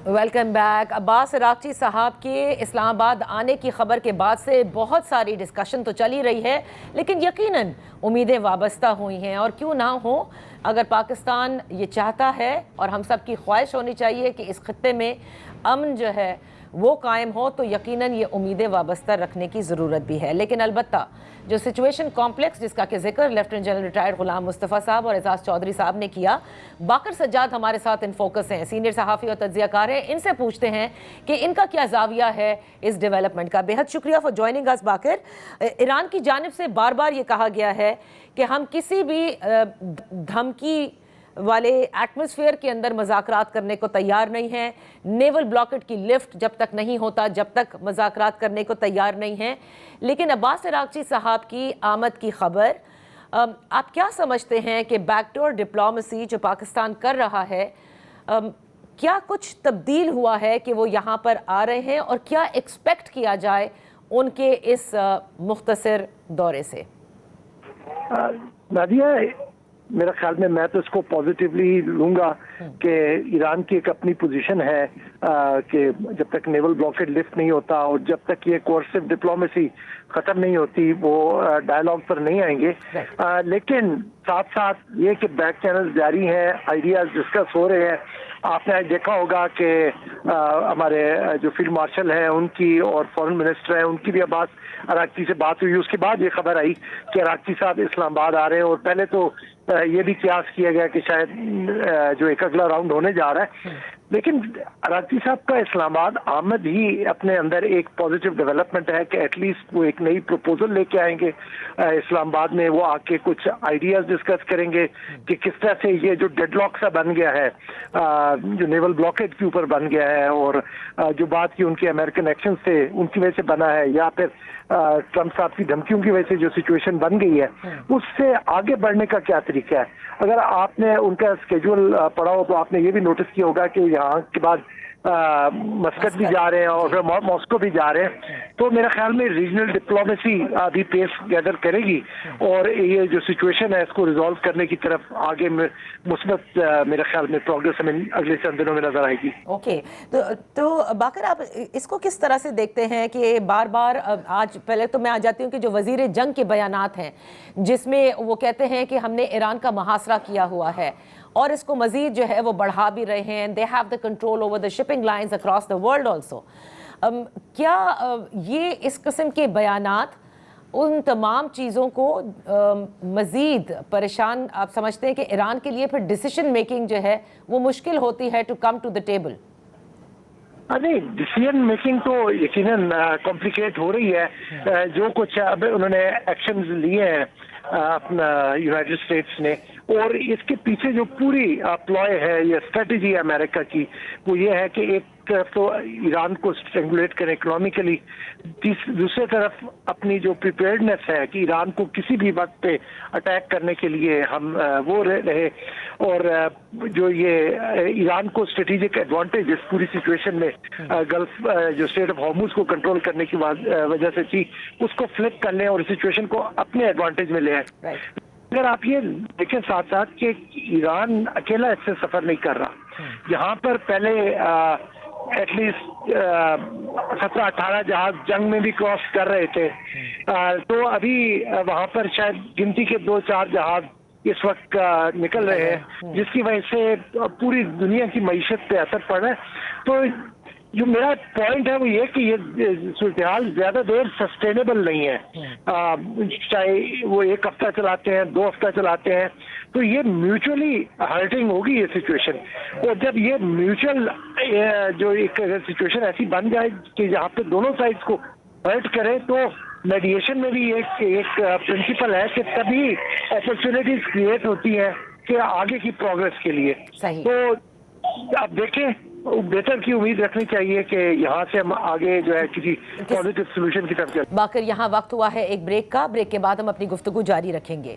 Welcome back. عباس عراقچی صاحب کے اسلام آباد آنے کی خبر کے بعد سے بہت ساری ڈسکشن تو چلی رہی ہے، لیکن یقیناً امیدیں وابستہ ہوئی ہیں، اور کیوں نہ ہو، اگر پاکستان یہ چاہتا ہے اور ہم سب کی خواہش ہونی چاہیے کہ اس خطے میں امن جو ہے وہ قائم ہو، تو یقیناً یہ امیدیں وابستہ رکھنے کی ضرورت بھی ہے۔ لیکن البتہ جو سچویشن کمپلیکس جس کا کہ ذکر lieutenant general retired Ghulam Mustafa صاحب اور اعزاز چودھری صاحب نے کیا، باقر سجاد ہمارے ساتھ ان فوکس ہیں، سینئر صحافی اور تجزیہ کار ہیں، ان سے پوچھتے ہیں کہ ان کا کیا زاویہ ہے اس ڈیولپمنٹ کا۔ بہت شکریہ فار جوائننگ اس باقر۔ ایران کی جانب سے بار بار یہ کہا گیا ہے کہ ہم کسی بھی دھمکی والے ایٹماسفیئر کے اندر مذاکرات کرنے کو تیار نہیں ہیں، نیول بلاکٹ کی لفٹ جب تک نہیں ہوتا جب تک مذاکرات کرنے کو تیار نہیں ہیں۔ لیکن عباس عراقچی صاحب کی آمد کی خبر، آپ کیا سمجھتے ہیں کہ بیک ڈور ڈپلومیسی جو پاکستان کر رہا ہے، کیا کچھ تبدیل ہوا ہے کہ وہ یہاں پر آ رہے ہیں، اور کیا ایکسپیکٹ کیا جائے ان کے اس مختصر دورے سے؟ نادیہ، میرا خیال میں تو اس کو پازیٹیولی لوں گا کہ ایران کی ایک اپنی پوزیشن ہے کہ جب تک نیول بلاکیڈ لفٹ نہیں ہوتا اور جب تک یہ کورسو ڈپلومیسی ختم نہیں ہوتی وہ ڈائلاگ پر نہیں آئیں گے، لیکن ساتھ ساتھ یہ کہ بیک چینل جاری ہیں، آئیڈیاز ڈسکس ہو رہے ہیں۔ آپ نے دیکھا ہوگا کہ ہمارے جو فیلڈ مارشل ہیں ان کی اور فورن منسٹر ہیں ان کی بھی عباس عراقچی سے بات ہوئی، اس کے بعد یہ خبر آئی کہ عراقچی صاحب اسلام آباد آ رہے ہیں، اور پہلے تو یہ بھی قیاس کیا گیا کہ شاید جو ایک اگلا راؤنڈ ہونے جا رہا ہے، لیکن عراقچی صاحب کا اسلام آباد آمد ہی اپنے اندر ایک پازیٹیو ڈیولپمنٹ ہے کہ ایٹ لیسٹ وہ ایک نئی پروپوزل لے کے آئیں گے اسلام آباد میں، وہ آ کے کچھ آئیڈیاز ڈسکس کریں گے کہ کس طرح سے یہ جو ڈیڈ لاک سا بن گیا ہے، جو نیول بلاکیڈ کے اوپر بن گیا ہے، اور جو بات کی ان کے امریکن ایکشن سے ان کی وجہ سے بنا ہے، یا پھر ٹرمپ صاحب کی دھمکیوں کی وجہ سے جو سچویشن بن گئی ہے، اس سے آگے بڑھنے کا کیا طریقہ ہے۔ اگر آپ نے ان کا اسکیجول پڑھا ہو تو آپ نے یہ بھی نوٹس کیا ہوگا کہ یہاں کے بعد مسکٹ بھی جا رہے ہیں اور پھر ماسکو بھی جا رہے ہیں، تو میرے خیال میں ریجنل ڈپلومیسی ابھی پیس گیدر کرے گی اور یہ جو سچویشن ہے اس کو ریزالو کرنے کی طرف آگے مثبت میرے خیال میں پروگریس ہمیں اگلے چند دنوں میں نظر آئے گی۔ اوکے، تو باقر آپ اس کو کس طرح سے دیکھتے ہیں کہ بار بار آج پہلے تو میں آ جاتی ہوں کہ جو وزیر جنگ کے بیانات ہیں جس میں وہ کہتے ہیں کہ ہم نے ایران کا محاصرہ کیا ہوا ہے اور اس کو مزید جو ہے وہ بڑھا بھی رہے ہیں، they have the control over the shipping lines across the world also۔ کیا یہ اس قسم کے بیانات ان تمام چیزوں کو مزید پریشان آپ سمجھتے ہیں کہ ایران کے لیے پھر ڈیسیشن میکنگ جو ہے وہ مشکل ہوتی ہے to come to the table? نہیں، ڈیسیژن میکنگ تو یقیناً کمپلیکیٹ ہو رہی ہے۔ جو کچھ اب انہوں نے ایکشنز لیے ہیں اپنا یونائٹڈ اسٹیٹس نے، اور اس کے پیچھے جو پوری پلوائے ہے یا اسٹریٹجی ہے امریکہ کی، وہ یہ ہے کہ ایک طرف تو ایران کو اسٹرینگولیٹ کریں اکنامکلی، دوسری طرف اپنی جو پریپیئرڈنیس ہے کہ ایران کو کسی بھی وقت پہ اٹیک کرنے کے لیے ہم وہ رہے، اور جو یہ ایران کو اسٹریٹجک ایڈوانٹیج اس پوری سچویشن میں گلف جو اسٹریٹ آف ہارموز کو کنٹرول کرنے کی وجہ سے تھی، اس کو فلپ کر لیں اور سچویشن کو اپنے ایڈوانٹیج میں لے آئیں۔ اگر آپ یہ دیکھیں ساتھ ساتھ کہ ایران اکیلا اس سے سفر نہیں کر رہا، یہاں پر پہلے ایٹ لیسٹ 17-18 جہاز جنگ میں بھی کراس کر رہے تھے، تو ابھی وہاں پر شاید گنتی کے 2-4 جہاز اس وقت نکل رہے ہیں، جس کی وجہ سے پوری دنیا کی معیشت پہ اثر پڑ رہا ہے۔ تو جو میرا پوائنٹ ہے وہ یہ کہ یہ صورتحال زیادہ دیر سسٹینیبل نہیں ہے، چاہے وہ 1 ہفتہ چلاتے ہیں 2 ہفتہ چلاتے ہیں، تو یہ میوچولی ہرٹنگ ہوگی یہ سچویشن، اور جب یہ میوچل جو ایک سچویشن ایسی بن جائے کہ جہاں پہ دونوں سائڈس کو ہرٹ کرے، تو میڈیشن میں بھی ایک پرنسپل ہے کہ تبھی اپرچونیٹیز کریٹ ہوتی ہیں کہ آگے کی پروگرس کے لیے۔ تو آپ دیکھیں، بہتر کی امید رکھنی چاہیے کہ یہاں سے ہم آگے جو ہے کسی پازیٹیو سولوشن کی طرف چلیں۔ باقر یہاں وقت ہوا ہے ایک بریک کا، بریک کے بعد ہم اپنی گفتگو جاری رکھیں گے۔